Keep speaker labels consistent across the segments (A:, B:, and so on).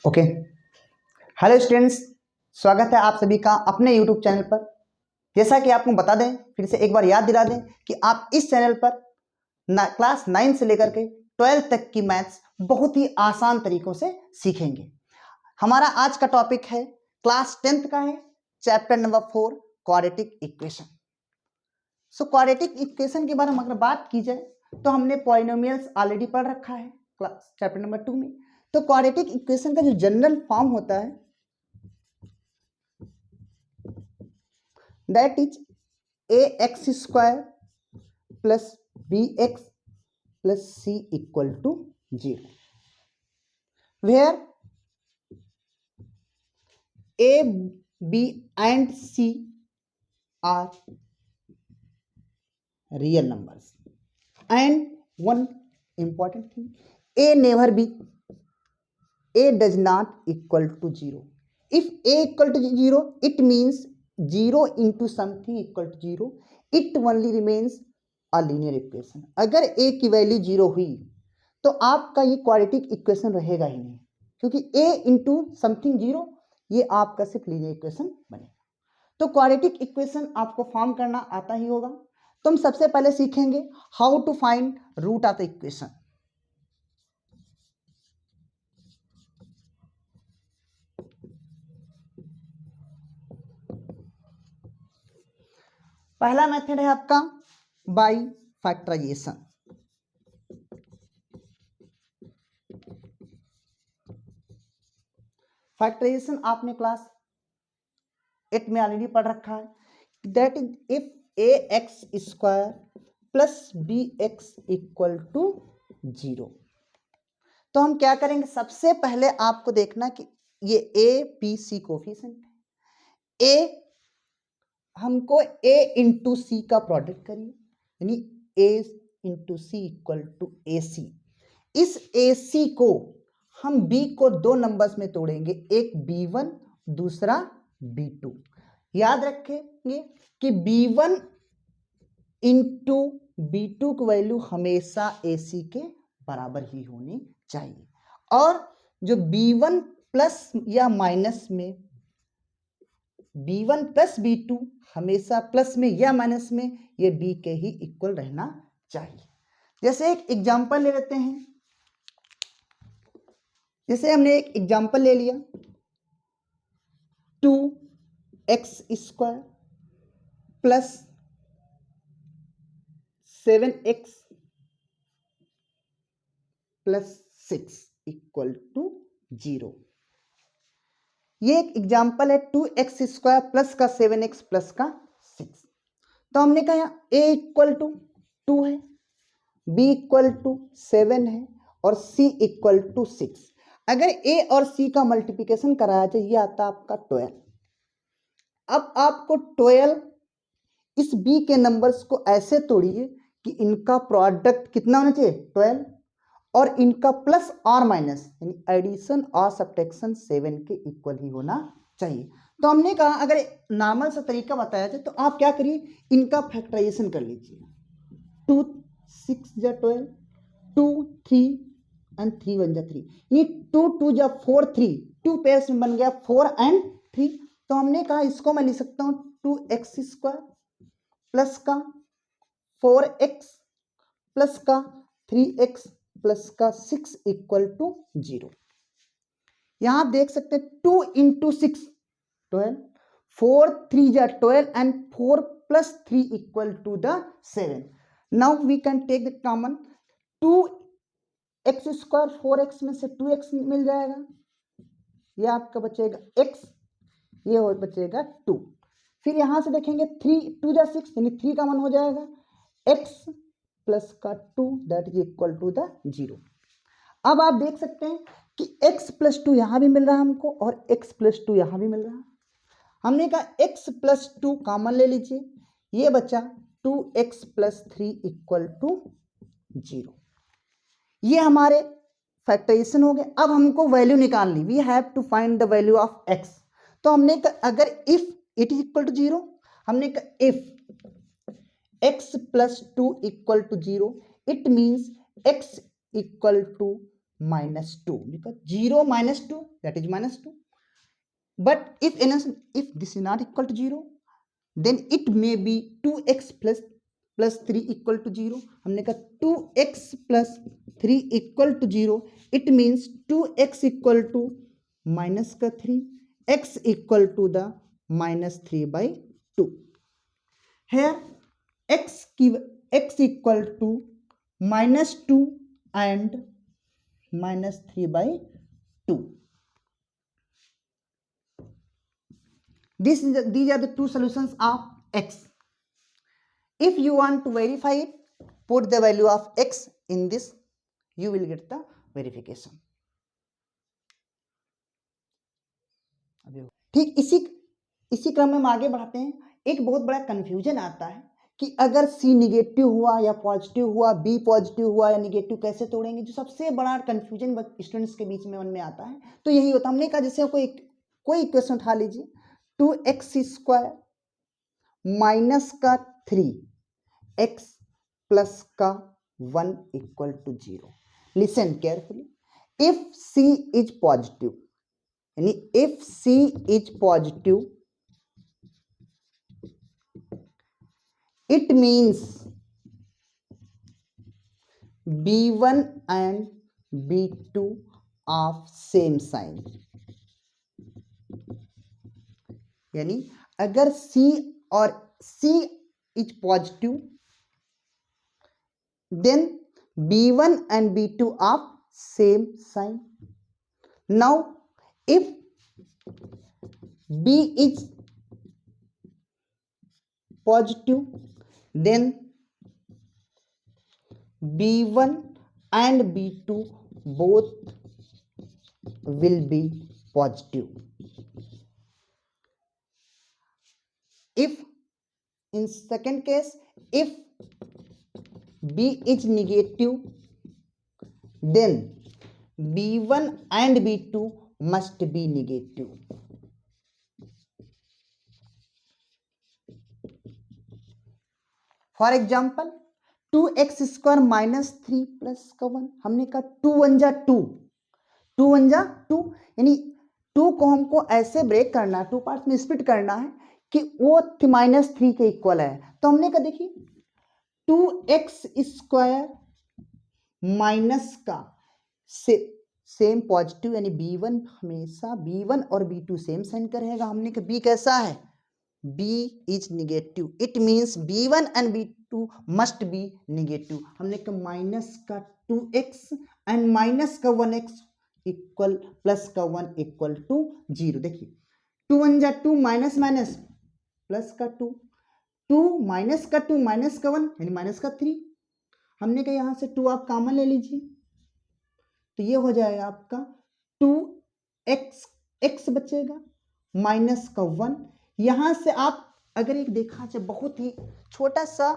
A: Okay. Hello students, स्वागत है आप सभी का अपने यूट्यूब चैनल पर। जैसा कि आपको बता दें, फिर से एक बार याद दिला दें कि आप इस चैनल पर क्लास 9 से लेकर के 12 तक की मैथ्स बहुत ही आसान तरीकों से सीखेंगे। हमारा आज का टॉपिक है क्लास 10th का है, chapter number 4 quadratic equation. So quadratic equation के बारे में अगर बात की जाए तो हमने पॉलिनोमियल्स ऑलरेडी पढ़ रखा है क्लास चैप्टर नंबर 2 में। तो क्वाड्रेटिक इक्वेशन का जो जनरल फॉर्म होता है that is ax square plus bx plus c equal to 0, where a, b and c are real numbers and one important thing, a never be, a does not equal to 0. If a equal to 0, it means 0 into something equal to 0, it only remains a linear equation. अगर a की value 0 हुई तो आपका ये quadratic equation रहेगा ही नहीं, क्योंकि a into something 0 ये आपका सिर्फ लीनियर इक्वेशन बनेगा। तो क्वाड्रेटिक इक्वेशन आपको फॉर्म करना आता ही होगा। तो हम सबसे पहले सीखेंगे how to find root of the equation. पहला मेथड है आपका बाय फैक्टराइजेशन। फैक्टराइजेशन आपने क्लास 8 में ऑलरेडी पढ़ रखा है, that is if ax square plus bx equal to 0। तो हम क्या करेंगे, सबसे पहले आपको देखना कि ये a b c कोफिशिएंट है। a हमको a इंटू सी का प्रोडक्ट करिए, यानी a into c equal to a c. इस ए सी को हम b को दो नंबर्स में तोड़ेंगे, एक b1 दूसरा b2। याद रखेंगे कि b1 इंटू b2 की वैल्यू हमेशा ac के बराबर ही होनी चाहिए, और जो b1 प्लस या माइनस में b1 प्लस b2 हमेशा प्लस में या माइनस में ये b के ही इक्वल रहना चाहिए। जैसे एक एग्जांपल ले लेते हैं, जैसे हमने एक एग्जांपल ले लिया 2x square plus 7x plus 6 equal to 0। ये एक एग्जांपल है 2x स्क्वायर प्लस का 7x प्लस का 6। तो हमने कहा यहाँ a इक्वल टू 2 है, b इक्वल टू 7 है और c इक्वल टू 6। अगर a और c का मल्टीप्लिकेशन कराया जाए ये आता आपका 12। अब आपको 12 इस b के नंबर्स को ऐसे तोड़िए कि इनका प्रोडक्ट कितना होना चाहिए 12, और इनका प्लस और माइनस यानी एडिशन और सब्ट्रैक्शन 7 के इक्वल ही होना चाहिए। तो हमने कहा अगर नॉर्मल सा तरीका बताया जाए तो आप क्या करिए, इनका फैक्टराइजेशन कर लीजिए। 2 6 जा 12, 2 3 एंड 3 1 जा 3, यानी 2 2 जा 4 3, 2 पेयर्स में बन गया 4 एंड 3। तो हमने कहा इसको मैं लिख सकता हूँ 2x स्क्वायर प्लस का 4x प्लस का 3x प्लस का 6 इक्वल टू 0। यहां आप देख सकते हैं 2 इंटू 6 12, 4 3 जा 12 and 4 plus 3 equal to the 7। Now we can take the common 2x square 4x में से 2x मिल जाएगा, ये आपका बचेगा x, ये और बचेगा 2। फिर यहां से देखेंगे 3 2 जा 6 यानी 3 कॉमन हो जाएगा, x प्लस का 2 that is equal to the 0। अब आप देख सकते हैं कि x प्लस 2 यहां भी मिल रहा है हमको और x प्लस 2 यहां भी मिल रहा है। हमने कहा x प्लस 2 कॉमन ले लीजिए, ये बचा 2x प्लस 3 इक्वल टू 0। ये हमारे फैक्टराइजेशन हो गए। अब हमको वैल्यू निकालनी, we have to find the value of x। तो हमने कहा अगर if it is equal to 0, हमने कहा if x plus 2 equal to 0, it means x equal to -2, because 0 -2 that is -2. But if this is not equal to 0, then it may be 2x plus 3 equal to 0. हमने कहा 2x plus 3 equal to 0. It means 2x equal to minus का 3, x equal to the minus 3 by 2. Here x equal to minus 2 and minus 3 by 2. These are the two solutions of x. If you want to verify it, put the value of x in this, you will get the verification. ठीक इसी क्रम में हम आगे बढ़ाते हैं. एक बहुत बड़ा कंफ्यूजन आता है कि अगर c निगेटिव हुआ या पॉजिटिव हुआ, b पॉजिटिव हुआ या निगेटिव, कैसे तोड़ेंगे. जो सबसे बड़ा कंफ्यूजन स्टूडेंट्स के बीच में मन में आता है, तो यही होता. हमने कहा जैसे कोई इक्वेशन उठा लीजिए, 2x स्क्वायर माइनस का 3 x प्लस का 1 equal to 0. Listen carefully. If c is positive, यानी if c is positive, it means b1 and b2 of same sign. यानी अगर c और c is positive, then b1 and b2 of same sign. Now if b is positive, then b1 and b2 both will be positive. If in second case, if b is negative, then b1 and b2 must be negative. For example 2x square minus 3 plus का 1. हमने कहा 2 1 जा 2, 2 1 जा 2, यानी 2 को हमको ऐसे break करना है, 2 पार्ट में स्प्लिट करना है कि वो -3 के इक्वल है. तो हमने कहा देखिए 2x स्क्वायर माइनस का सेम पॉजिटिव, यानी b1 हमेशा b1 और b2 सेम साइन का रहेगा. हमने कहा b कैसा है, b is negative. It means b1 and b2 must be negative. हमने कहा माइनस का 2x and माइनस का 1x इक्वल प्लस का 1 इक्वल टू 0. देखिए 2 1 जा 2, माइनस माइनस प्लस का 2, 2 माइनस का 2 माइनस का 1 यानी माइनस का 3. हमने कहा यहाँ से 2 आप कॉमन ले लीजिए, तो ये हो जाएगा आपका 2x बचेगा माइनस का 1. यहां से आप अगर एक देखा जाए, बहुत ही छोटा सा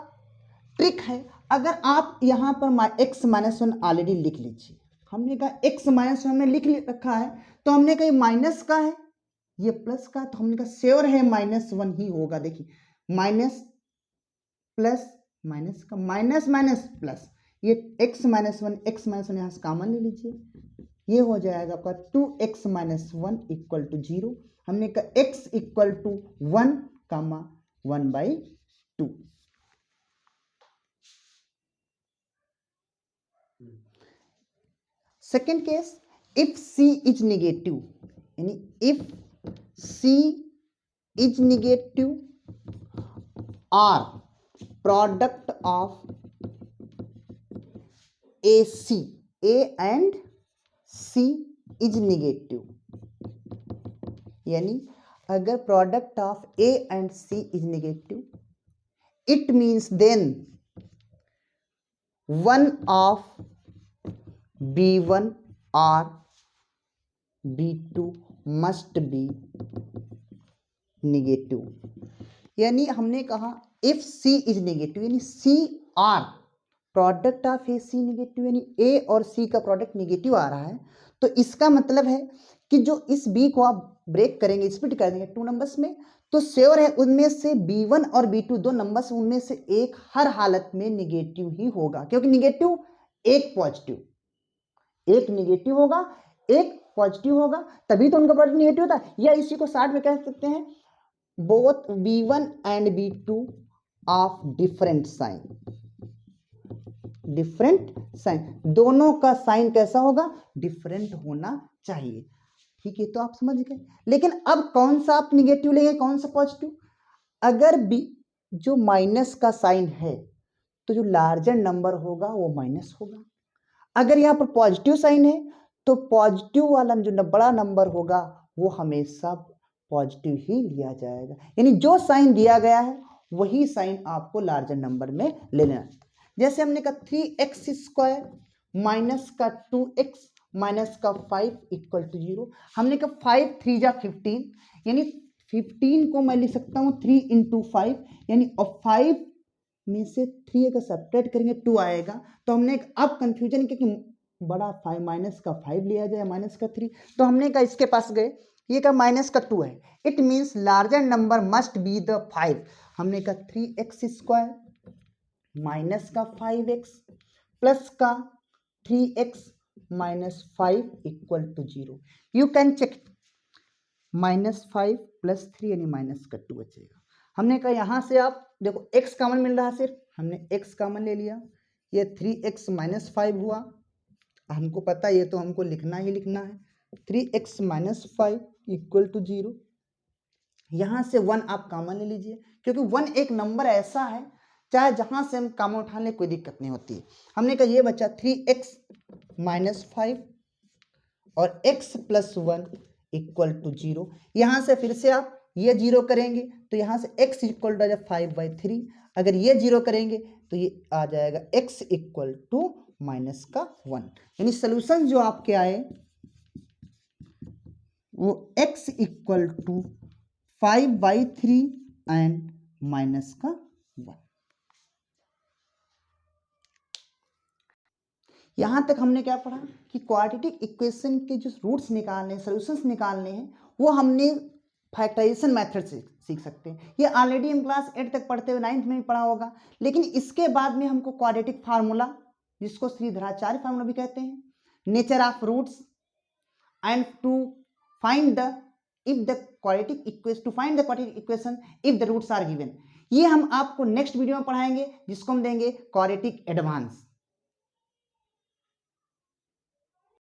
A: ट्रिक है, अगर आप यहां पर x माइनस 1 ऑलरेडी लिख लीजिए. हमने कहा x माइनस 1 में लिख रखा है, तो हमने कहा माइनस का है, ये प्लस का, तो हमने कहा श्योर है -1 ही होगा. देखिए माइनस प्लस माइनस का माइनस माइनस प्लस, ये x माइनस 1 यहाँ से कॉमन ले लीजिए, ये हो जाएगा आपका 2x माइनस 1 इक्वल टू 0. हमने कहा x equal to 1 comma 1/2. Second case, if c is negative, यानी इफ c इज नेगेटिव और product of AC, A and C is negative, यानी अगर product of A and C is negative, it means then one of B1 और B2 must be negative. यानी हमने कहा if C is negative, यानी C और product of A C negative, यानी A और C का प्रोडक्ट नेगेटिव आ रहा है, तो इसका मतलब है कि जो इस B को आप ब्रेक करेंगे, स्प्लिट कर देंगे 2 नंबर्स में, तो श्योर है उनमें से B1 और B2 2 नंबर्स, उनमें से एक हर हालत में नेगेटिव ही होगा, क्योंकि नेगेटिव एक पॉजिटिव, एक नेगेटिव होगा, एक पॉजिटिव होगा तभी तो उनका प्रोडक्ट नेगेटिव होता है। या इसी को शॉर्ट में कह सकते हैं both B1 and B2 of different sign, different sign, दोनों का साइन कैसा होगा, डिफरेंट होना चाहिए। ठीक है, तो आप समझ गए। लेकिन अब कौन सा आप निगेटिव लेंगे, कौन सा पॉजिटिव? अगर बी जो माइनस का साइन है तो जो लार्जर नंबर होगा वो माइनस होगा। अगर यहाँ पर पॉजिटिव साइन है तो पॉजिटिव वाला जो बड़ा नंबर होगा वो हमेशा पॉजिटिव ही लिया जाएगा। यानी जो साइन दिया गया है वही साइन आपको लार्जर नंबर में लेना है। जैसे हमने कहा 3x² माइनस का 2x माइनस का 5 इक्वल टू 0। हमने कहा 5 3 जा 15, यानी 15 को मैं लिख सकता हूँ 3 इंटू 5, यानी और 5 में से 3 अगर सेपरेट करेंगे 2 आएगा। तो हमने अब कंफ्यूजन किया कि बड़ा 5 माइनस का 5 लिया जाए माइनस का 3, तो हमने कहा इसके पास गए, ये का माइनस का 2 है, it means larger number must be the 5। हमने कहा 3x² माइनस का 5x प्लस का 3x minus 5 equal to 0। You can check, -5 + 3 यानी माइनस का 2 बचेगा। हमने कहा यहाँ से आप देखो x कॉमन मिल रहा है, सिर्फ हमने x कॉमन ले लिया, ये 3x माइनस 5 हुआ। हमको पता है ये तो हमको लिखना ही लिखना है, 3x माइनस 5 इक्वल टू 0। यहाँ से 1 आप कॉमन ले लीजिए, क्योंकि 1 एक नंबर ऐसा है चाहे जहाँ से हम कॉमन उठा लें कोई दिक्कत नहीं होती है। हमने कहा ये बचा 3x माइनस 5 और x प्लस 1 इक्वल टू 0। यहाँ से फिर से आप ये 0 करेंगे तो यहाँ से x इक्वल टू 5/3, अगर ये 0 करेंगे तो ये आ जाएगा x इक्वल टू माइनस का 1। यानी सोल्यूशन जो आपके आए वो x equal to 5/3 and minus का 1। यहाँ तक हमने क्या पढ़ा कि क्वाड्रेटिक इक्वेशन के जो रूट्स निकालने हैं, सॉल्यूशंस निकालने हैं, वो हमने फैक्टराइजेशन मेथड से सीख सकते हैं। ये ऑलरेडी हम क्लास 8 तक पढ़ते हुए 9th में भी पढ़ा होगा। लेकिन इसके बाद में हमको क्वाड्रेटिक फार्मूला, जिसको श्रीधराचार्य फार्मूला भी कहते हैं, nature of roots and to find the if the quadratic equation, to find the quadratic equation if the roots are given, ये हम आपको नेक्स्ट वीडियो में पढ़ाएंगे, जिसको हम देंगे क्वाड्रेटिक एडवांस।